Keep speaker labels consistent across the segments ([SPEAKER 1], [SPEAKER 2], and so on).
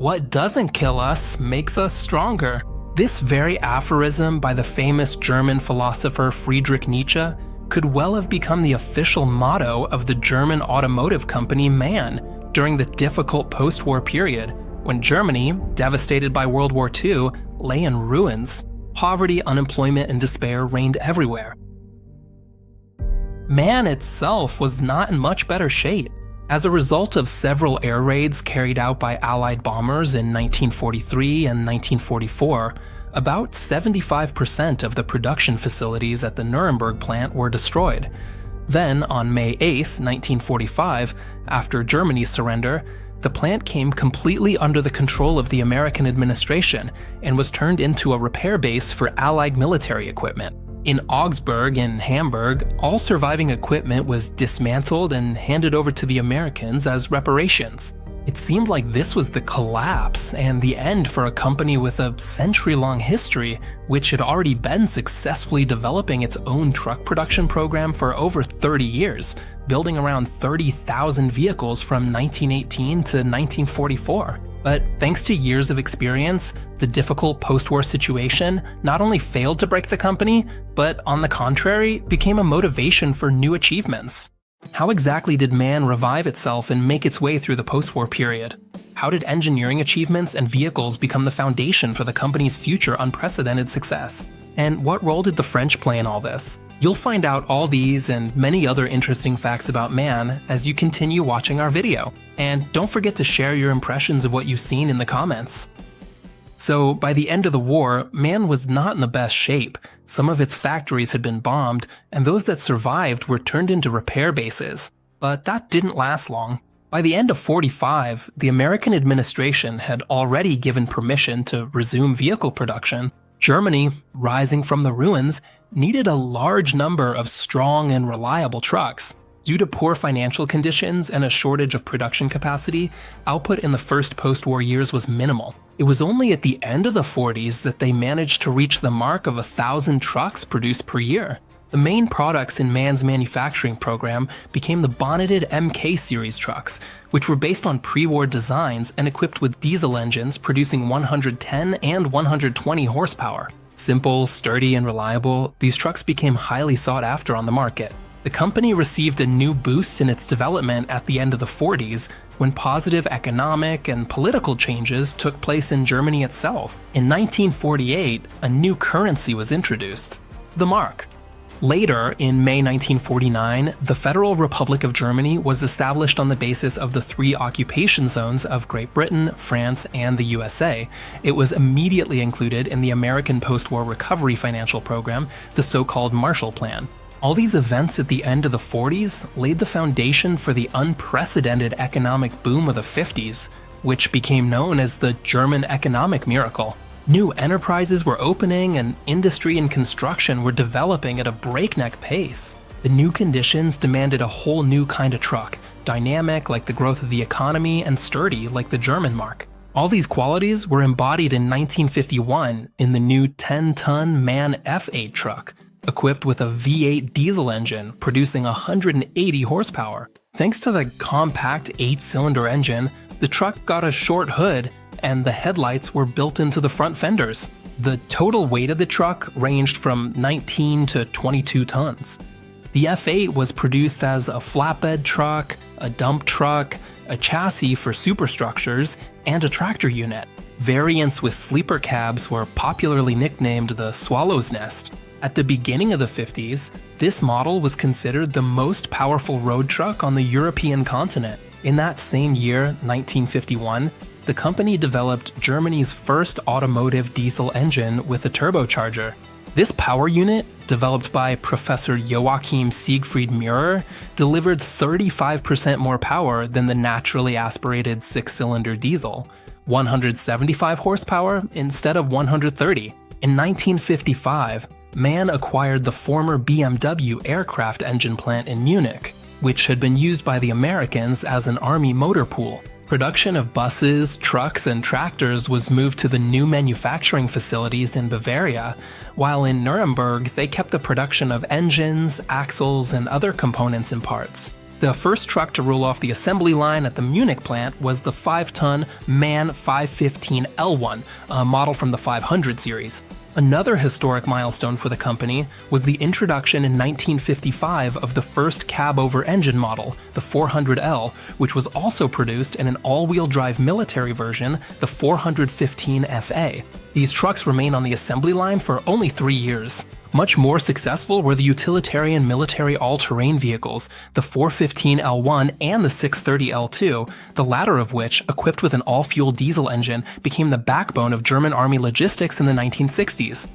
[SPEAKER 1] What doesn't kill us makes us stronger. This very aphorism by the famous German philosopher Friedrich Nietzsche could well have become the official motto of the German automotive company M.A.N. during the difficult post-war period, when Germany, devastated by World War II, lay in ruins. Poverty, unemployment, and despair reigned everywhere. M.A.N. itself was not in much better shape. As a result of several air raids carried out by Allied bombers in 1943 and 1944, about 75% of the production facilities at the Nuremberg plant were destroyed. Then, on May 8, 1945, after Germany's surrender, the plant came completely under the control of the American administration and was turned into a repair base for Allied military equipment. In Augsburg and Hamburg, all surviving equipment was dismantled and handed over to the Americans as reparations. It seemed like this was the collapse and the end for a company with a century-long history, which had already been successfully developing its own truck production program for over 30 years, building around 30,000 vehicles from 1918 to 1944. But thanks to years of experience, the difficult post-war situation not only failed to break the company, but on the contrary, became a motivation for new achievements. How exactly did M.A.N. revive itself and make its way through the post-war period? How did engineering achievements and vehicles become the foundation for the company's future unprecedented success? And what role did the French play in all this? You'll find out all these and many other interesting facts about M.A.N. as you continue watching our video. And don't forget to share your impressions of what you've seen in the comments. So, by the end of the war, M.A.N. was not in the best shape. Some of its factories had been bombed, and those that survived were turned into repair bases. But that didn't last long. By the end of '45, the American administration had already given permission to resume vehicle production. Germany, rising from the ruins, needed a large number of strong and reliable trucks. Due to poor financial conditions and a shortage of production capacity, output in the first post-war years was minimal. It was only at the end of the 40s that they managed to reach the mark of 1,000 trucks produced per year. The main products in M.A.N.'s manufacturing program became the bonneted MK series trucks, which were based on pre-war designs and equipped with diesel engines producing 110 and 120 horsepower. Simple, sturdy, and reliable, these trucks became highly sought after on the market. The company received a new boost in its development at the end of the 40s when positive economic and political changes took place in Germany itself. In 1948, a new currency was introduced, the mark. Later, in May 1949, the Federal Republic of Germany was established on the basis of the 3 occupation zones of Great Britain, France, and the USA. It was immediately included in the American post-war recovery financial program, the so-called Marshall Plan. All these events at the end of the 40s laid the foundation for the unprecedented economic boom of the 50s, which became known as the German economic miracle. New enterprises were opening and industry and construction were developing at a breakneck pace. The new conditions demanded a whole new kind of truck, dynamic like the growth of the economy and sturdy like the German mark. All these qualities were embodied in 1951 in the new 10-ton M.A.N. F8 truck, equipped with a V8 diesel engine producing 180 horsepower. Thanks to the compact 8-cylinder engine, the truck got a short hood and the headlights were built into the front fenders. The total weight of the truck ranged from 19 to 22 tons. The F8 was produced as a flatbed truck, a dump truck, a chassis for superstructures, and a tractor unit. Variants with sleeper cabs were popularly nicknamed the Swallow's Nest. At the beginning of the 50s, this model was considered the most powerful road truck on the European continent. In that same year, 1951, the company developed Germany's first automotive diesel engine with a turbocharger. This power unit, developed by Professor Joachim Siegfried Müller, delivered 35% more power than the naturally aspirated 6-cylinder diesel, 175 horsepower instead of 130. In 1955, M.A.N. acquired the former BMW aircraft engine plant in Munich, which had been used by the Americans as an army motor pool. Production of buses, trucks, and tractors was moved to the new manufacturing facilities in Bavaria, while in Nuremberg they kept the production of engines, axles, and other components and parts. The first truck to roll off the assembly line at the Munich plant was the 5-ton M.A.N. 515L1, a model from the 500 series. Another historic milestone for the company was the introduction in 1955 of the first cab-over engine model, the 400L, which was also produced in an all-wheel drive military version, the 415FA. These trucks remained on the assembly line for only 3 years. Much more successful were the utilitarian military all-terrain vehicles, the 415L1 and the 630L2, the latter of which, equipped with an all-fuel diesel engine, became the backbone of German army logistics in the 1960s.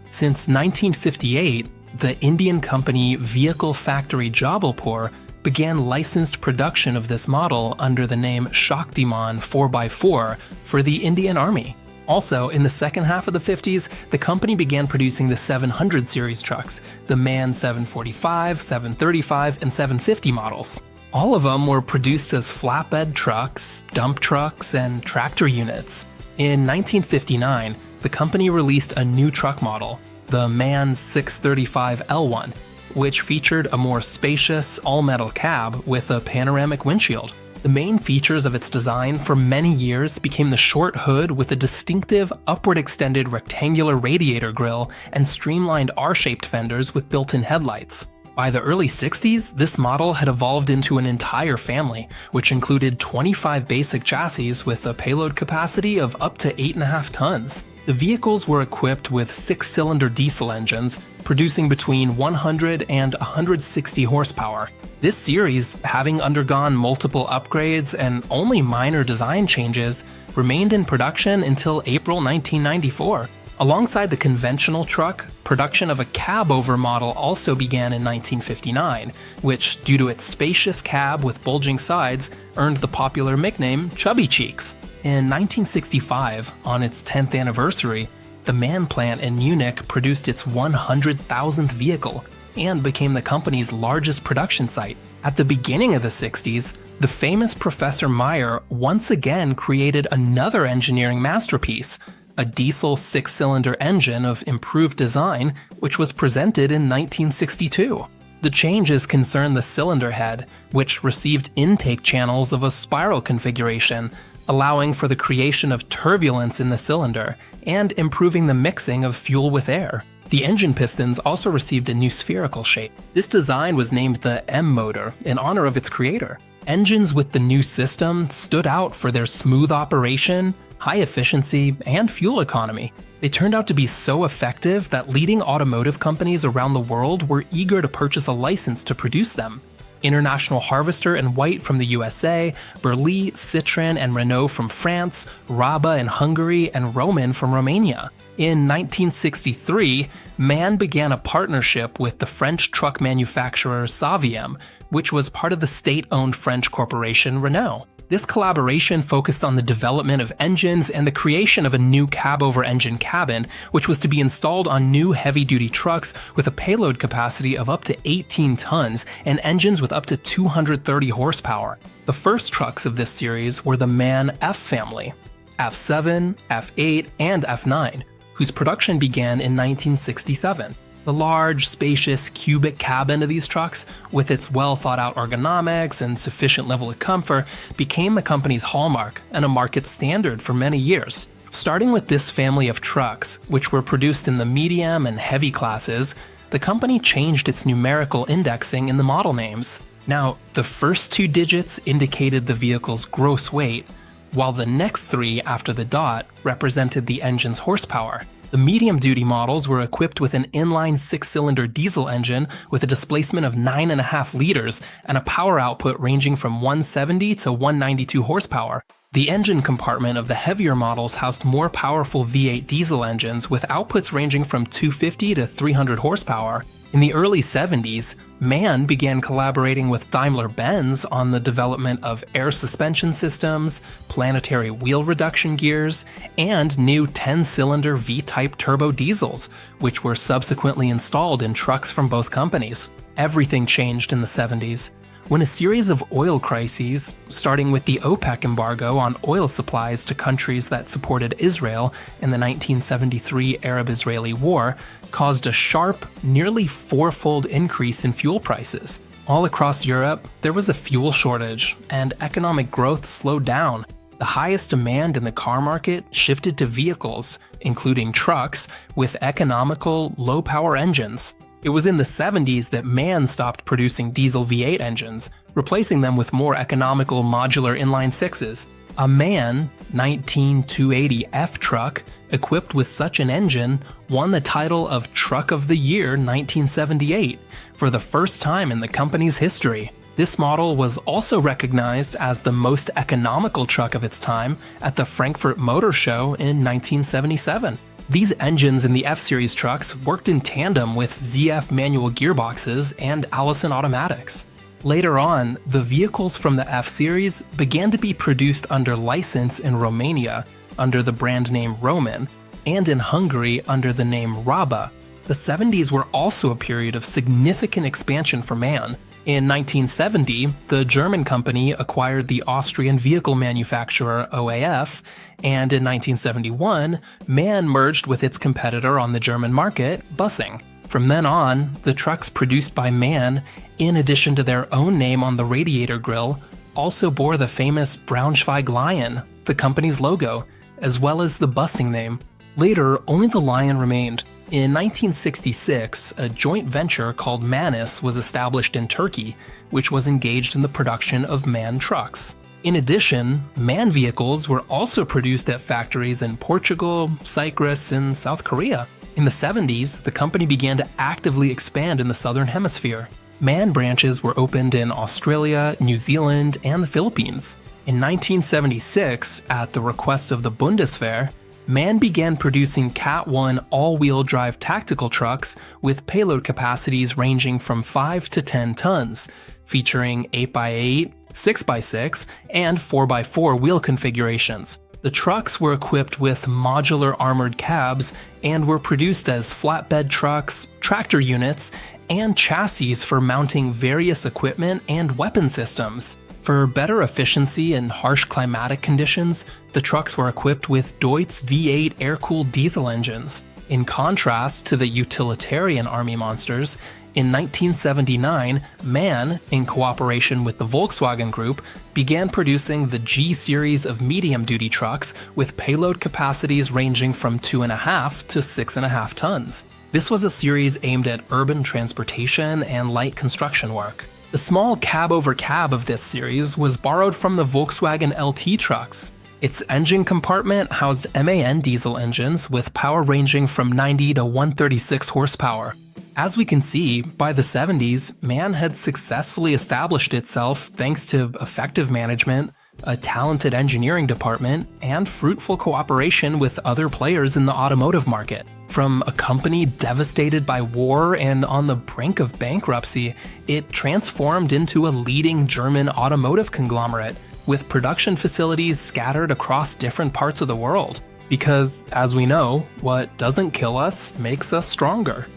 [SPEAKER 1] Since 1958, the Indian company Vehicle Factory Jabalpur began licensed production of this model under the name Shaktiman 4x4 for the Indian Army. Also, in the second half of the 50s, the company began producing the 700 series trucks, the M.A.N. 745, 735, and 750 models. All of them were produced as flatbed trucks, dump trucks, and tractor units. In 1959, the company released a new truck model, the M.A.N. 635L1, which featured a more spacious, all-metal cab with a panoramic windshield. The main features of its design for many years became the short hood with a distinctive upward extended rectangular radiator grille and streamlined R-shaped fenders with built-in headlights. By the early 60s, this model had evolved into an entire family, which included 25 basic chassis with a payload capacity of up to 8.5 tons. The vehicles were equipped with 6-cylinder diesel engines, producing between 100 and 160 horsepower. This series, having undergone multiple upgrades and only minor design changes, remained in production until April 1994. Alongside the conventional truck, production of a cab-over model also began in 1959, which, due to its spacious cab with bulging sides, earned the popular nickname Chubby Cheeks. In 1965, on its 10th anniversary, the M.A.N. plant in Munich produced its 100,000th vehicle and became the company's largest production site. At the beginning of the 60s, the famous Professor Meyer once again created another engineering masterpiece, a diesel 6-cylinder engine of improved design, which was presented in 1962. The changes concerned the cylinder head, which received intake channels of a spiral configuration, allowing for the creation of turbulence in the cylinder and improving the mixing of fuel with air. The engine pistons also received a new spherical shape. This design was named the M motor in honor of its creator. Engines with the new system stood out for their smooth operation, high efficiency, and fuel economy. They turned out to be so effective that leading automotive companies around the world were eager to purchase a license to produce them. International Harvester and White from the USA, Berliet, Citroën, and Renault from France, Raba in Hungary, and Roman from Romania. In 1963, M.A.N. began a partnership with the French truck manufacturer Saviem, which was part of the state-owned French corporation Renault. This collaboration focused on the development of engines and the creation of a new cab-over engine cabin, which was to be installed on new heavy-duty trucks with a payload capacity of up to 18 tons and engines with up to 230 horsepower. The first trucks of this series were the M.A.N. F family, F7, F8, and F9, whose production began in 1967. The large, spacious, cubic cabin of these trucks, with its well-thought-out ergonomics and sufficient level of comfort, became the company's hallmark and a market standard for many years. Starting with this family of trucks, which were produced in the medium and heavy classes, the company changed its numerical indexing in the model names. Now, the first 2 digits indicated the vehicle's gross weight, while the next 3 after the dot represented the engine's horsepower. The medium-duty models were equipped with an inline 6-cylinder diesel engine with a displacement of 9.5 liters and a power output ranging from 170 to 192 horsepower. The engine compartment of the heavier models housed more powerful V8 diesel engines with outputs ranging from 250 to 300 horsepower. In the early 70s, M.A.N. began collaborating with Daimler-Benz on the development of air suspension systems, planetary wheel reduction gears, and new 10-cylinder V-type turbo diesels, which were subsequently installed in trucks from both companies. Everything changed in the 70s. when a series of oil crises, starting with the OPEC embargo on oil supplies to countries that supported Israel in the 1973 Arab-Israeli War, caused a sharp, nearly fourfold increase in fuel prices. All across Europe, there was a fuel shortage, and economic growth slowed down. The highest demand in the car market shifted to vehicles, including trucks, with economical, low-power engines. It was in the 70s that M.A.N stopped producing diesel V8 engines, replacing them with more economical modular inline-sixes. A M.A.N 19280F truck, equipped with such an engine, won the title of Truck of the Year 1978 for the first time in the company's history. This model was also recognized as the most economical truck of its time at the Frankfurt Motor Show in 1977. These engines in the F-Series trucks worked in tandem with ZF manual gearboxes and Allison automatics. Later on, the vehicles from the F-Series began to be produced under license in Romania under the brand name Roman, and in Hungary under the name Raba. The 70s were also a period of significant expansion for M.A.N. In 1970, the German company acquired the Austrian vehicle manufacturer OAF, and in 1971, M.A.N merged with its competitor on the German market, Büssing. From then on, the trucks produced by M.A.N, in addition to their own name on the radiator grille, also bore the famous Braunschweig Lion, the company's logo, as well as the Büssing name. Later, only the Lion remained. In 1966, a joint venture called Manus was established in Turkey, which was engaged in the production of M.A.N trucks. In addition, M.A.N vehicles were also produced at factories in Portugal, Cyprus, and South Korea. In the 70s, the company began to actively expand in the Southern Hemisphere. M.A.N branches were opened in Australia, New Zealand, and the Philippines. In 1976, at the request of the Bundeswehr, M.A.N began producing Cat 1 all-wheel drive tactical trucks with payload capacities ranging from 5 to 10 tons, featuring 8x8, 6x6, and 4x4 wheel configurations. The trucks were equipped with modular armored cabs and were produced as flatbed trucks, tractor units, and chassis for mounting various equipment and weapon systems. For better efficiency in harsh climatic conditions, the trucks were equipped with Deutz V8 air-cooled diesel engines. In contrast to the utilitarian army monsters, in 1979, M.A.N, in cooperation with the Volkswagen Group, began producing the G series of medium-duty trucks with payload capacities ranging from 2.5 to 6.5 tons. This was a series aimed at urban transportation and light construction work. The small cab-over-cab of this series was borrowed from the Volkswagen LT trucks. Its engine compartment housed M.A.N diesel engines with power ranging from 90 to 136 horsepower. As we can see, by the 70s, M.A.N had successfully established itself thanks to effective management, a talented engineering department, and fruitful cooperation with other players in the automotive market. From a company devastated by war and on the brink of bankruptcy, it transformed into a leading German automotive conglomerate, with production facilities scattered across different parts of the world. Because, as we know, what doesn't kill us makes us stronger.